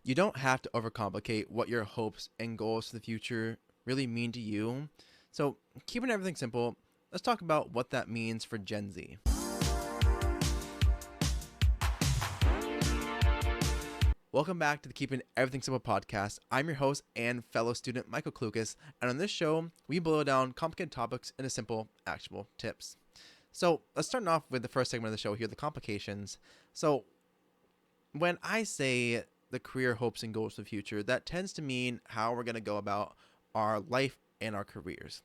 You don't have to overcomplicate what your hopes and goals for the future really mean to you. So, keeping everything simple, let's talk about what that means for Gen Z. Welcome back to the Keeping Everything Simple podcast. I'm your host and fellow student, Michael Klukas, and on this show, we boil down complicated topics into simple, actionable tips. So, let's start off with the first segment of the show here, the complications. So, when I say the career hopes and goals for the future, that tends to mean how we're going to go about our life and our careers.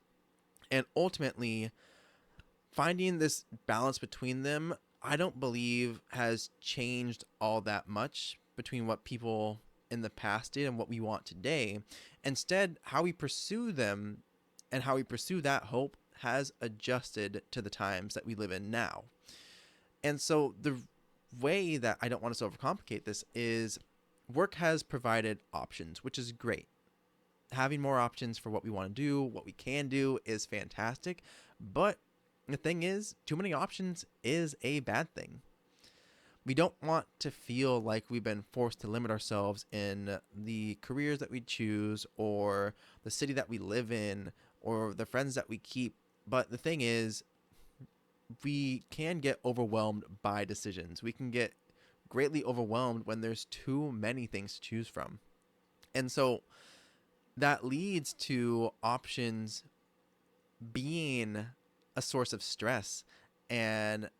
And ultimately, finding this balance between them, I don't believe has changed all that much between what people in the past did and what we want today. Instead, how we pursue them and how we pursue that hope has adjusted to the times that we live in now. And so the way that I don't want us to overcomplicate this is work has provided options, which is great. Having more options for what we want to do, what we can do is fantastic. But the thing is, too many options is a bad thing. We don't want to feel like we've been forced to limit ourselves in the careers that we choose or the city that we live in or the friends that we keep. But the thing is, we can get overwhelmed by decisions. We can get greatly overwhelmed when there's too many things to choose from. And so that leads to options being a source of stress and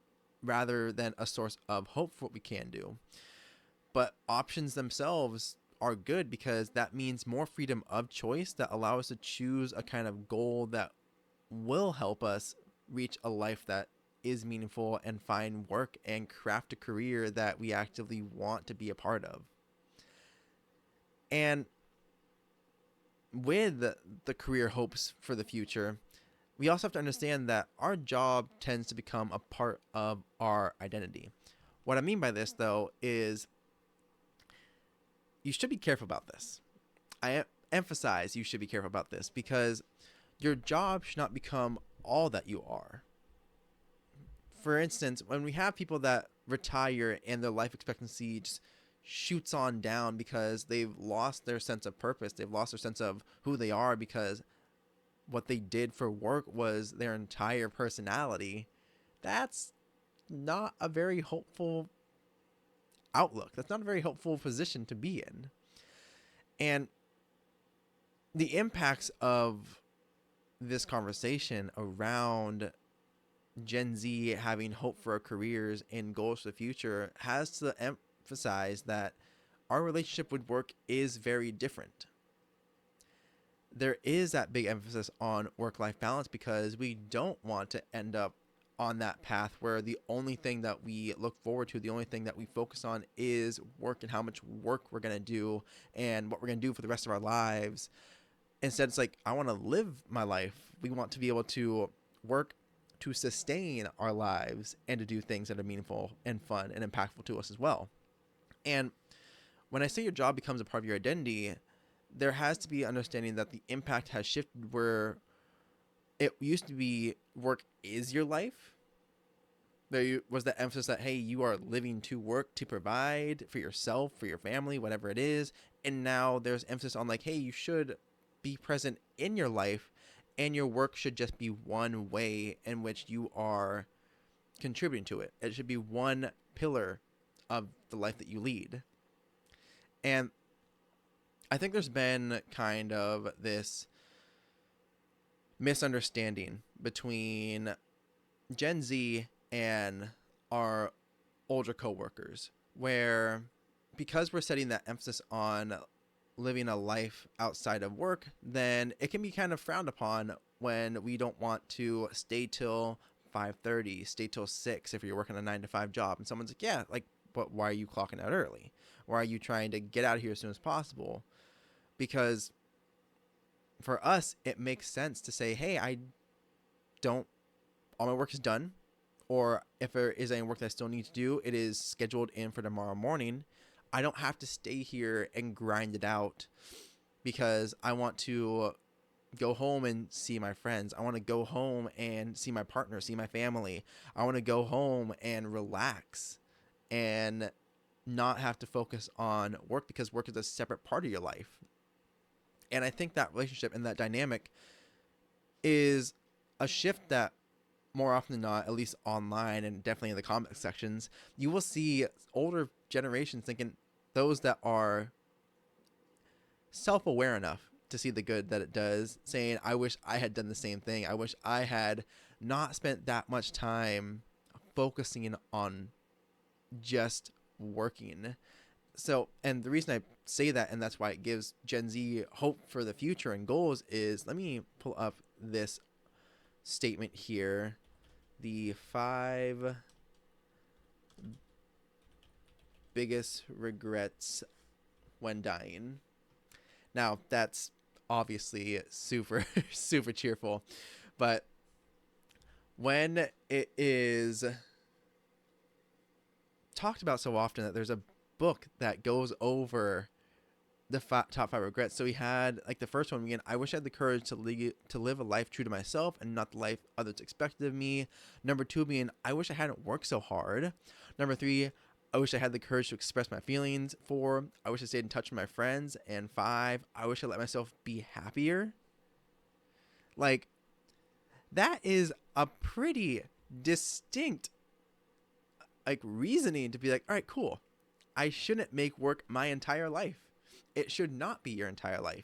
rather than a source of hope for what we can do. But options themselves are good because that means more freedom of choice that allow us to choose a kind of goal that will help us reach a life that is meaningful and find work and craft a career that we actively want to be a part of. And with the career hopes for the future, we also have to understand that our job tends to become a part of our identity. What I mean by this, though, is you should be careful about this. I emphasize you should be careful about this because your job should not become all that you are. For instance, when we have people that retire and their life expectancy just shoots on down because they've lost their sense of purpose, they've lost their sense of who they are because what they did for work was their entire personality, that's not a very hopeful outlook. That's not a very hopeful position to be in. And the impacts of this conversation around Gen Z having hope for our careers and goals for the future has to emphasize that our relationship with work is very different. There is that big emphasis on work-life balance because we don't want to end up on that path where the only thing that we look forward to, the only thing that we focus on is work and how much work we're going to do and what we're going to do for the rest of our lives. Instead, it's like, I want to live my life. We want to be able to work to sustain our lives and to do things that are meaningful and fun and impactful to us as well. And when I say your job becomes a part of your identity, there has to be understanding that the impact has shifted where it used to be work is your life. There was the emphasis that, hey, you are living to work to provide for yourself, for your family, whatever it is. And now there's emphasis on like, hey, you should be present in your life and your work should just be one way in which you are contributing to it. It should be one pillar of the life that you lead. And I think there's been kind of this misunderstanding between Gen Z and our older coworkers, where because we're setting that emphasis on living a life outside of work, then it can be kind of frowned upon when we don't want to stay till 5:30, stay till 6 if you're working a 9 to 5 job. And someone's like, yeah, like, but why are you clocking out early? Why are you trying to get out of here as soon as possible? Because for us, it makes sense to say, hey, all my work is done. Or if there is any work that I still need to do, it is scheduled in for tomorrow morning. I don't have to stay here and grind it out because I want to go home and see my friends. I want to go home and see my partner, see my family. I want to go home and relax and not have to focus on work because work is a separate part of your life. And I think that relationship and that dynamic is a shift that more often than not, at least online and definitely in the comment sections, you will see older generations thinking, those that are self-aware enough to see the good that it does, saying, I wish I had done the same thing. I wish I had not spent that much time focusing on just working. So, and the reason I say that, and that's why it gives Gen Z hope for the future and goals, is let me pull up this statement here. The 5 biggest regrets when dying. Now, that's obviously super, super cheerful, but when it is talked about so often that there's a book that goes over the top 5 regrets. So we had like the first one again. I wish I had the courage to live a life true to myself and not the life others expected of me. Number 2 being, I wish I hadn't worked so hard. Number 3, I wish I had the courage to express my feelings. 4, I wish I stayed in touch with my friends. And 5, I wish I let myself be happier. Like, that is a pretty distinct like reasoning to be like, all right, cool. I shouldn't make work my entire life. It should not be your entire life.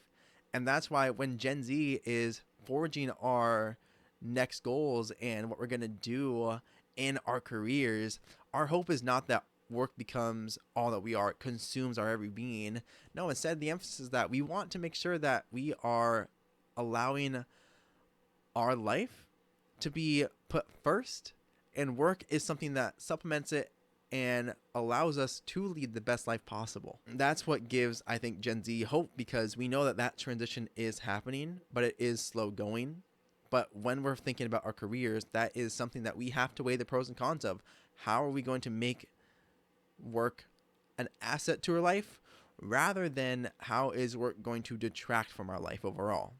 And that's why when Gen Z is forging our next goals and what we're going to do in our careers, our hope is not that work becomes all that we are, it consumes our every being. No, instead, the emphasis is that we want to make sure that we are allowing our life to be put first, and work is something that supplements it and allows us to lead the best life possible. That's what gives, I think, Gen Z hope, because we know that that transition is happening, but it is slow going. But when we're thinking about our careers, that is something that we have to weigh the pros and cons of. How are we going to make work an asset to our life rather than how is work going to detract from our life overall?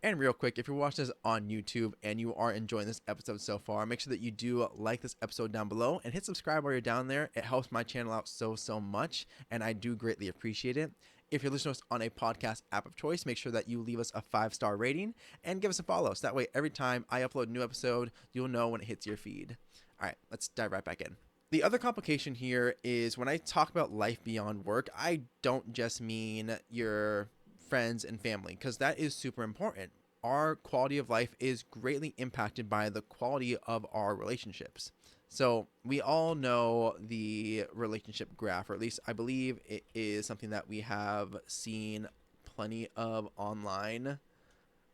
And real quick, if you're watching this on YouTube and you are enjoying this episode so far, make sure that you do like this episode down below and hit subscribe while you're down there. It helps my channel out so much, and I do greatly appreciate it. If you're listening to us on a podcast app of choice, make sure that you leave us a 5-star rating and give us a follow. So that way, every time I upload a new episode, you'll know when it hits your feed. All right, let's dive right back in. The other complication here is when I talk about life beyond work, I don't just mean your friends and family, because that is super important. Our quality of life is greatly impacted by the quality of our relationships. So we all know the relationship graph, or at least I believe it is something that we have seen plenty of online,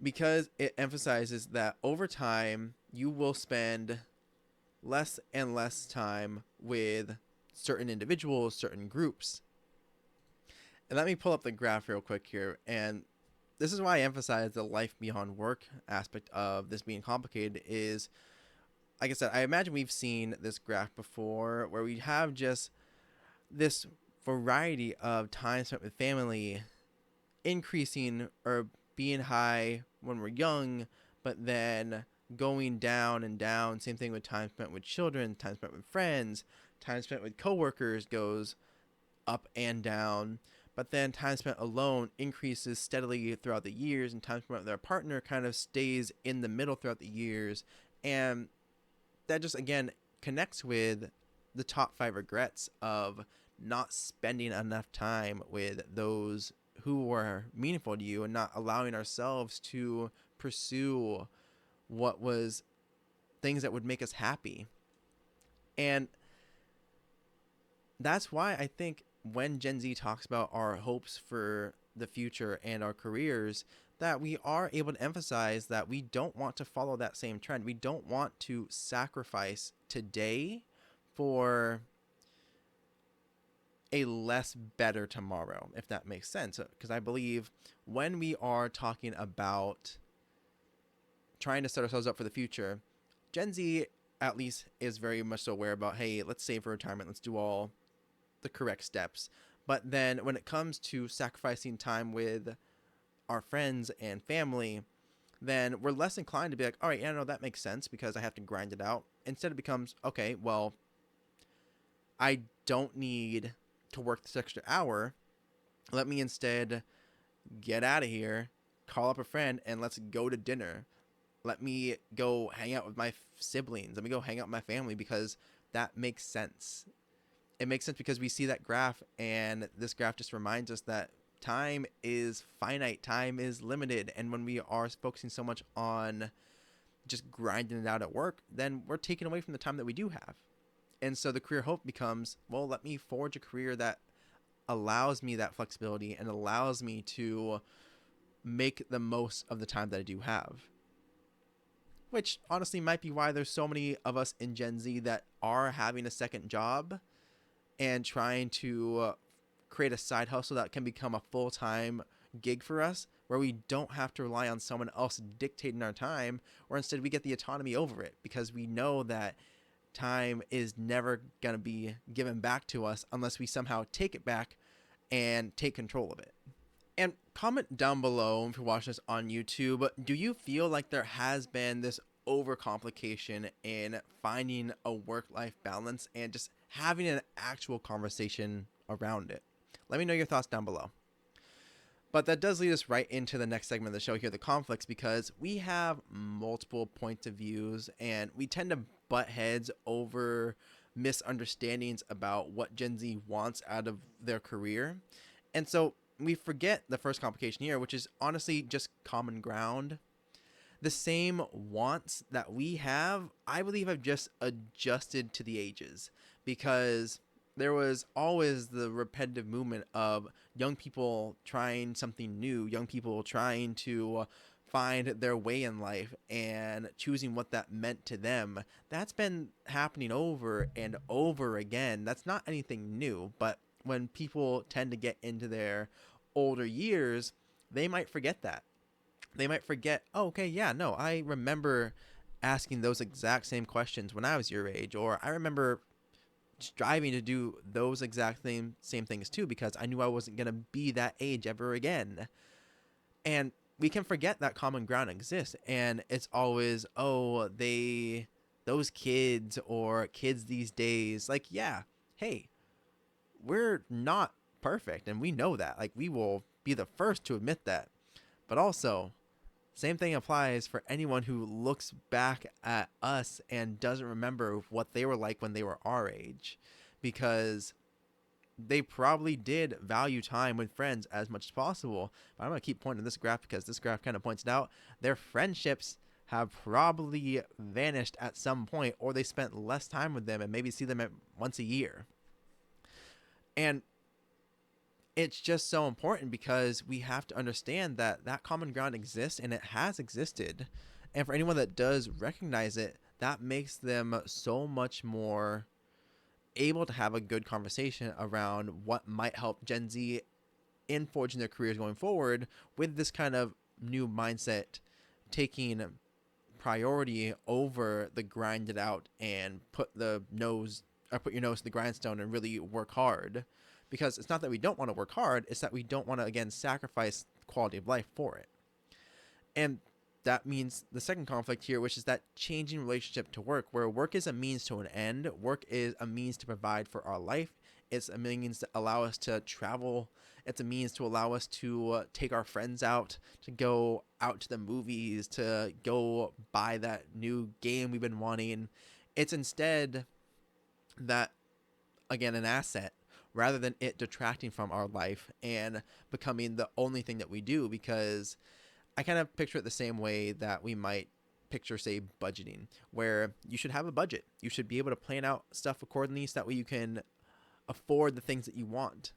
because it emphasizes that over time you will spend less and less time with certain individuals, certain groups. And let me pull up the graph real quick here. And this is why I emphasize the life beyond work aspect of this being complicated is, like I said, I imagine we've seen this graph before where we have just this variety of time spent with family increasing or being high when we're young, but then going down and down. Same thing with time spent with children, time spent with friends, time spent with coworkers goes up and down. But then time spent alone increases steadily throughout the years, and time spent with our partner kind of stays in the middle throughout the years. And that just, again, connects with the top 5 regrets of not spending enough time with those who were meaningful to you and not allowing ourselves to pursue what was things that would make us happy. And that's why I think when Gen Z talks about our hopes for the future and our careers, that we are able to emphasize that we don't want to follow that same trend. We don't want to sacrifice today for a less better tomorrow, if that makes sense. Because I believe when we are talking about trying to set ourselves up for the future, Gen Z at least is very much so aware about, hey, let's save for retirement. Let's do all the correct steps. But then when it comes to sacrificing time with our friends and family, then we're less inclined to be like, all right, yeah, no, that makes sense because I have to grind it out. Instead, it becomes, okay, well, I don't need to work this extra hour. Let me instead get out of here, call up a friend, and let's go to dinner. Let me go hang out with my siblings. Let me go hang out with my family, because that makes sense. It makes sense because we see that graph, and this graph just reminds us that time is finite, time is limited, and when we are focusing so much on just grinding it out at work, then we're taking away from the time that we do have. And so the career hope becomes, well, let me forge a career that allows me that flexibility and allows me to make the most of the time that I do have. Which honestly might be why there's so many of us in Gen Z that are having a second job and trying to create a side hustle that can become a full-time gig for us, where we don't have to rely on someone else dictating our time, or instead we get the autonomy over it, because we know that time is never going to be given back to us unless we somehow take it back and take control of it. And comment down below if you're watching this on YouTube, do you feel like there has been this overcomplication in finding a work-life balance and just having an actual conversation around it? Let me know your thoughts down below. But that does lead us right into the next segment of the show here, the conflicts, because we have multiple points of views and we tend to butt heads over misunderstandings about what Gen Z wants out of their career. And so we forget the first complication here, which is honestly just common ground. The same wants that we have, I believe, have just adjusted to the ages, because there was always the repetitive movement of young people trying something new, young people trying to find their way in life and choosing what that meant to them. That's been happening over and over again. That's not anything new, but when people tend to get into their older years, they might forget that. They might forget, oh, okay, yeah, no, I remember asking those exact same questions when I was your age, or I remember striving to do those exact same things too, because I knew I wasn't going to be that age ever again. And we can forget that common ground exists, and it's always, oh, those kids or kids these days, like, yeah, hey, we're not perfect, and we know that. Like, we will be the first to admit that. But also, same thing applies for anyone who looks back at us and doesn't remember what they were like when they were our age, because they probably did value time with friends as much as possible. But I'm going to keep pointing this graph, because this graph kind of points it out. Their friendships have probably vanished at some point, or they spent less time with them and maybe see them once a year. And it's just so important, because we have to understand that that common ground exists, and it has existed. And for anyone that does recognize it, that makes them so much more able to have a good conversation around what might help Gen Z in forging their careers going forward, with this kind of new mindset taking priority over the grind it out and put your nose to the grindstone and really work hard. Because it's not that we don't want to work hard, it's that we don't want to, again, sacrifice quality of life for it. And that means the second conflict here, which is that changing relationship to work, where work is a means to an end. Work is a means to provide for our life. It's a means to allow us to travel. It's a means to allow us to take our friends out, to go out to the movies, to go buy that new game we've been wanting. It's instead that, again, an asset, rather than it detracting from our life and becoming the only thing that we do. Because I kind of picture it the same way that we might picture, say, budgeting, where you should have a budget. You should be able to plan out stuff accordingly, so that way you can afford the things that you want.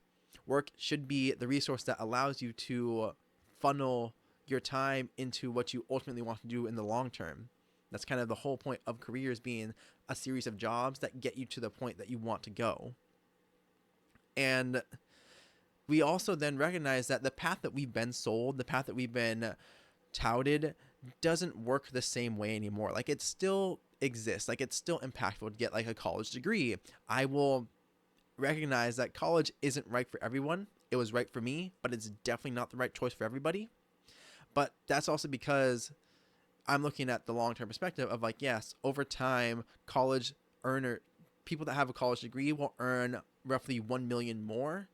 Work should be the resource that allows you to funnel your time into what you ultimately want to do in the long term. That's kind of the whole point of careers, being a series of jobs that get you to the point that you want to go. And we also then recognize that the path that we've been sold, the path that we've been touted, doesn't work the same way anymore. Like, it still exists. Like, it's still impactful to get like a college degree. I will recognize that college isn't right for everyone. It was right for me, but it's definitely not the right choice for everybody. But that's also because I'm looking at the long-term perspective of, like, yes, over time, college people that have a college degree will earn roughly 1 million more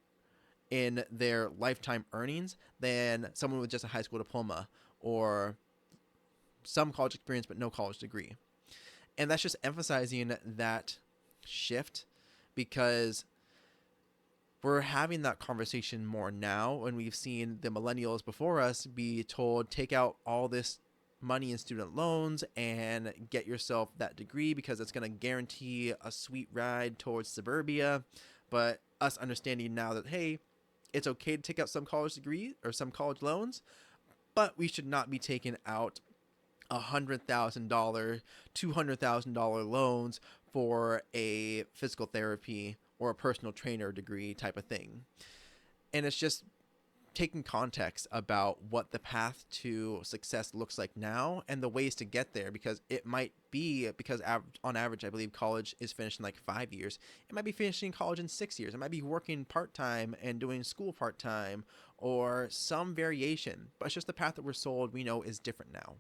in their lifetime earnings than someone with just a high school diploma or some college experience but no college degree. And that's just emphasizing that shift, because we're having that conversation more now when we've seen the millennials before us be told, take out all this money in student loans and get yourself that degree because it's going to guarantee a sweet ride towards suburbia. But us understanding now that, hey, it's okay to take out some college degree or some college loans, but we should not be taking out $100,000, $200,000 loans for a physical therapy or a personal trainer degree type of thing. And it's just taking context about what the path to success looks like now and the ways to get there, because it might be, because on average, I believe college is finished in like 5 years. It might be finishing college in 6 years. It might be working part-time and doing school part-time or some variation, but it's just the path that we're sold, we know, is different now.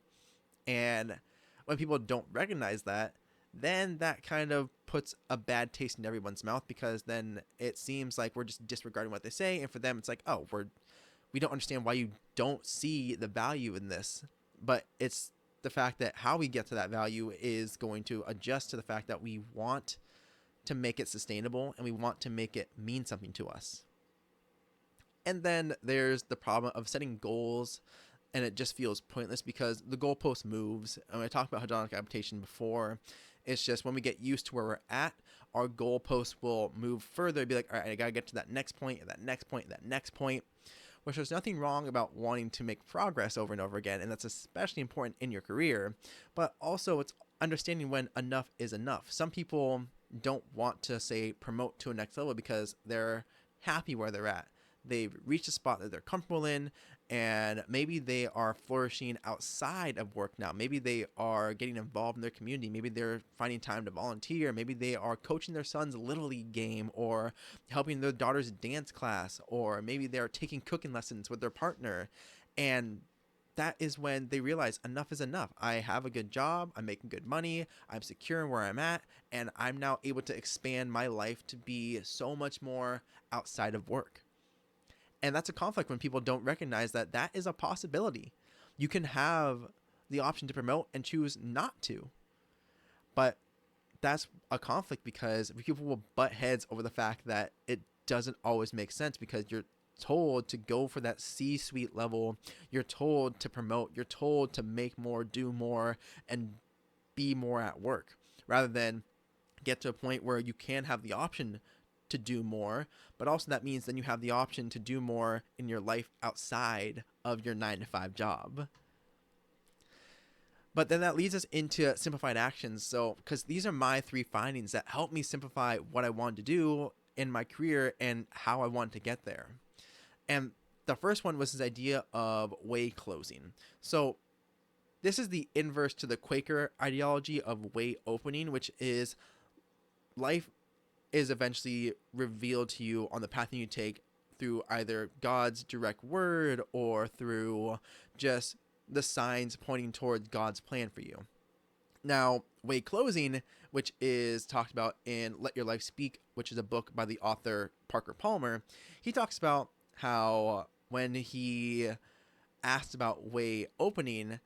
And when people don't recognize that, then that kind of puts a bad taste in everyone's mouth, because then it seems like we're just disregarding what they say. And for them, it's like, oh, we don't understand why you don't see the value in this. But it's the fact that how we get to that value is going to adjust to the fact that we want to make it sustainable and we want to make it mean something to us. And then there's the problem of setting goals, and it just feels pointless because the goalpost moves. And I talked about hedonic adaptation before. It's just when we get used to where we're at, our goalpost will move further. Be like, all right, I gotta get to that next point, and that next point, and that next point. Which there's nothing wrong about wanting to make progress over and over again, and that's especially important in your career. But also, it's understanding when enough is enough. Some people don't want to, say, promote to a next level because they're happy where they're at. They've reached a spot that they're comfortable in, and maybe they are flourishing outside of work now. Maybe they are getting involved in their community. Maybe they're finding time to volunteer. Maybe they are coaching their son's Little League game or helping their daughter's dance class, or maybe they're taking cooking lessons with their partner. And that is when they realize enough is enough. I have a good job. I'm making good money. I'm secure in where I'm at. And I'm now able to expand my life to be so much more outside of work. And that's a conflict when people don't recognize that that is a possibility. You can have the option to promote and choose not to. But that's a conflict because people will butt heads over the fact that it doesn't always make sense, because you're told to go for that C-suite level. You're told to promote. You're told to make more, do more, and be more at work, rather than get to a point where you can have the option to do more, but also that means then you have the option to do more in your life outside of your 9-to-5 job. But then that leads us into simplified actions. So, because these are my 3 findings that help me simplify what I want to do in my career and how I want to get there. And the first one was this idea of way closing. So this is the inverse to the Quaker ideology of way opening, which is life is eventually revealed to you on the path that you take through either God's direct word or through just the signs pointing towards God's plan for you. Now, way closing, which is talked about in Let Your Life Speak, which is a book by the author Parker Palmer, he talks about how when he asked about way opening,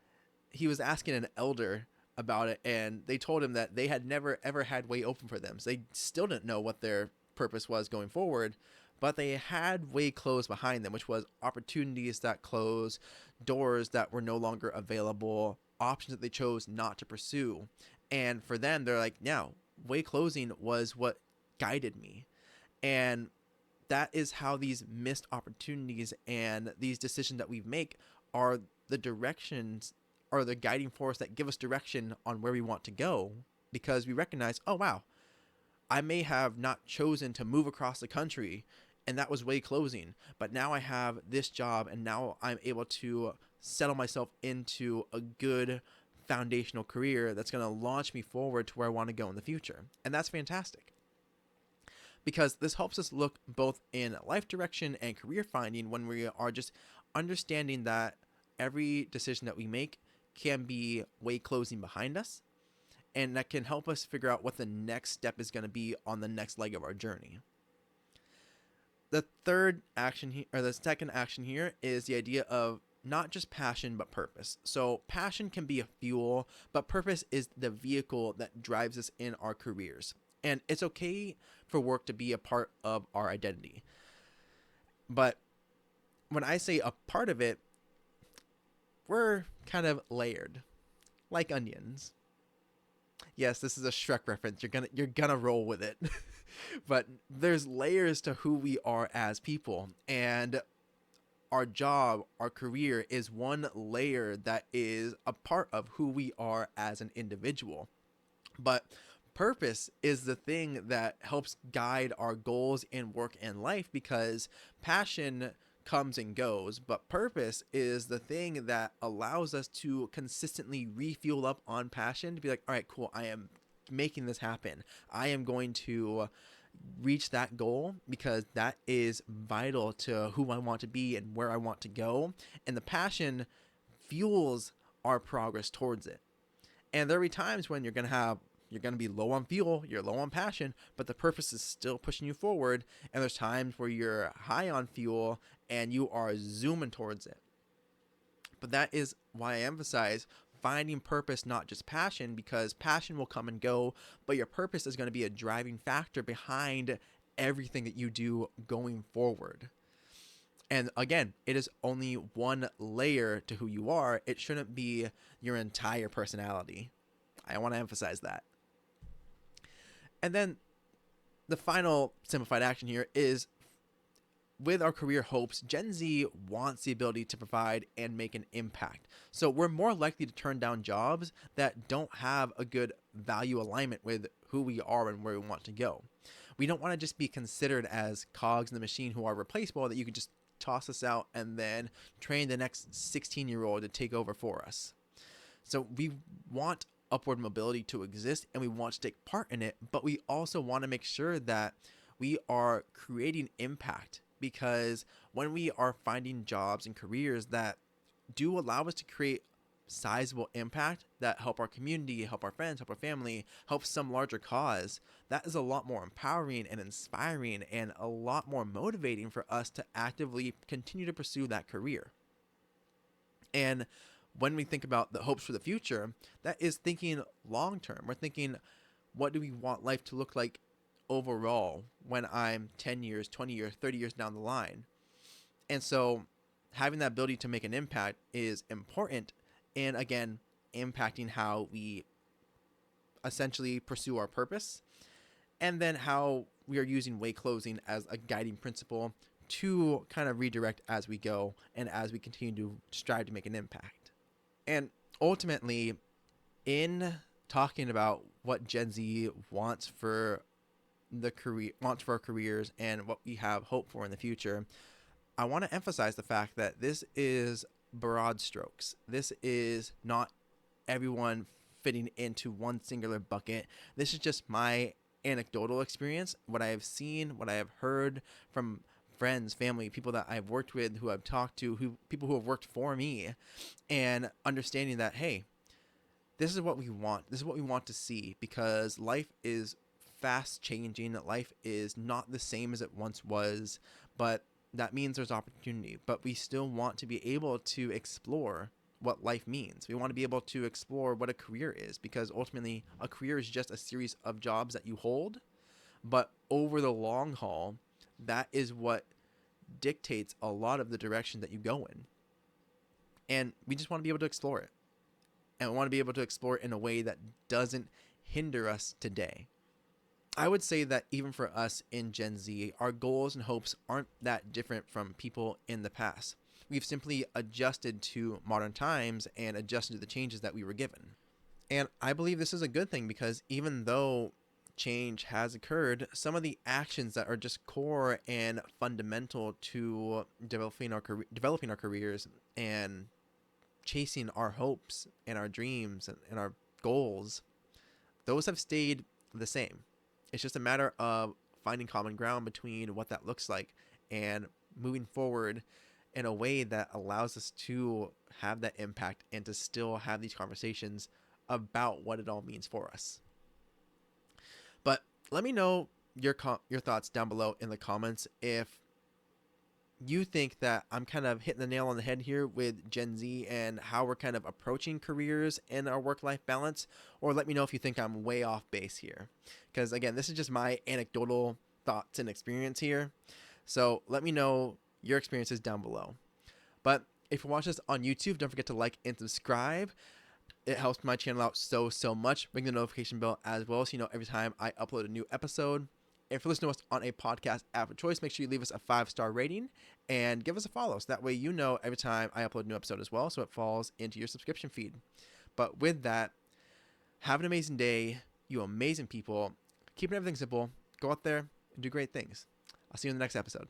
he was asking an elder about it, and they told him that they had never ever had way open for them, so they still didn't know what their purpose was going forward, but they had way closed behind them, which was opportunities that close, doors that were no longer available, options that they chose not to pursue. And for them, they're like, now way closing was what guided me. And that is how these missed opportunities and these decisions that we make are the directions or the guiding force that give us direction on where we want to go, because we recognize, oh, wow, I may have not chosen to move across the country, and that was way closing, but now I have this job, and now I'm able to settle myself into a good foundational career that's going to launch me forward to where I want to go in the future. And that's fantastic, because this helps us look both in life direction and career finding when we are just understanding that every decision that we make can be way closing behind us, and that can help us figure out what the next step is going to be on the next leg of our journey. The third action here, or the second action here, is the idea of not just passion but purpose. So passion can be a fuel, but purpose is the vehicle that drives us in our careers. And it's okay for work to be a part of our identity. But when I say a part of it, we're kind of layered, like onions. Yes, this is a Shrek reference. You're gonna roll with it. But there's layers to who we are as people, and our job, our career is one layer that is a part of who we are as an individual. But purpose is the thing that helps guide our goals in work and life, because passion comes and goes, but purpose is the thing that allows us to consistently refuel up on passion, to be like, all right, cool, I am making this happen. I am going to reach that goal because that is vital to who I want to be and where I want to go. And the passion fuels our progress towards it. And there'll be times when you're going to be low on fuel, you're low on passion, but the purpose is still pushing you forward. And there's times where you're high on fuel and you are zooming towards it. But that is why I emphasize finding purpose, not just passion, because passion will come and go, but your purpose is going to be a driving factor behind everything that you do going forward. And again, it is only one layer to who you are. It shouldn't be your entire personality. I want to emphasize that. And then the final simplified action here is, with our career hopes, Gen Z wants the ability to provide and make an impact. So we're more likely to turn down jobs that don't have a good value alignment with who we are and where we want to go. We don't want to just be considered as cogs in the machine who are replaceable, that you could just toss us out and then train the next 16-year-old to take over for us. So we want upward mobility to exist and we want to take part in it, but we also want to make sure that we are creating impact, because when we are finding jobs and careers that do allow us to create sizable impact that help our community, help our friends, help our family, help some larger cause, that is a lot more empowering and inspiring and a lot more motivating for us to actively continue to pursue that career. And when we think about the hopes for the future, that is thinking long term. We're thinking, what do we want life to look like overall when I'm 10 years, 20 years, 30 years down the line? And so having that ability to make an impact is important, and again, impacting how we essentially pursue our purpose, and then how we are using way closing as a guiding principle to kind of redirect as we go and as we continue to strive to make an impact. And ultimately, in talking about what Gen Z wants for our careers and what we have hope for in the future, I want to emphasize the fact that this is broad strokes. This is not everyone fitting into one singular bucket. This is just my anecdotal experience, what I have seen, what I have heard from friends, family, people that I've worked with, who I've talked to, people who have worked for me, and understanding that, hey, this is what we want. This is what we want to see, because life is fast changing. Life is not the same as it once was, but that means there's opportunity. But we still want to be able to explore what life means. We want to be able to explore what a career is, because ultimately a career is just a series of jobs that you hold. But over the long haul, that is what dictates a lot of the direction that you go in. And we just want to be able to explore it. And we want to be able to explore it in a way that doesn't hinder us today. I would say that even for us in Gen Z, our goals and hopes aren't that different from people in the past. We've simply adjusted to modern times and adjusted to the changes that we were given. And I believe this is a good thing, because even though change has occurred, some of the actions that are just core and fundamental to developing our careers and chasing our hopes and our dreams and our goals, those have stayed the same. It's just a matter of finding common ground between what that looks like and moving forward in a way that allows us to have that impact and to still have these conversations about what it all means for us. But let me know your thoughts down below in the comments if you think that I'm kind of hitting the nail on the head here with Gen Z and how we're kind of approaching careers and our work-life balance, or let me know if you think I'm way off base here. Because again, this is just my anecdotal thoughts and experience here. So let me know your experiences down below. But if you watch this on YouTube, don't forget to like and subscribe. It helps my channel out so much. Ring the notification bell as well so you know every time I upload a new episode. If you're listening to us on a podcast app of choice, make sure you leave us a 5-star rating and give us a follow. So that way you know every time I upload a new episode as well, so it falls into your subscription feed. But with that, have an amazing day, you amazing people. Keeping everything simple. Go out there and do great things. I'll see you in the next episode.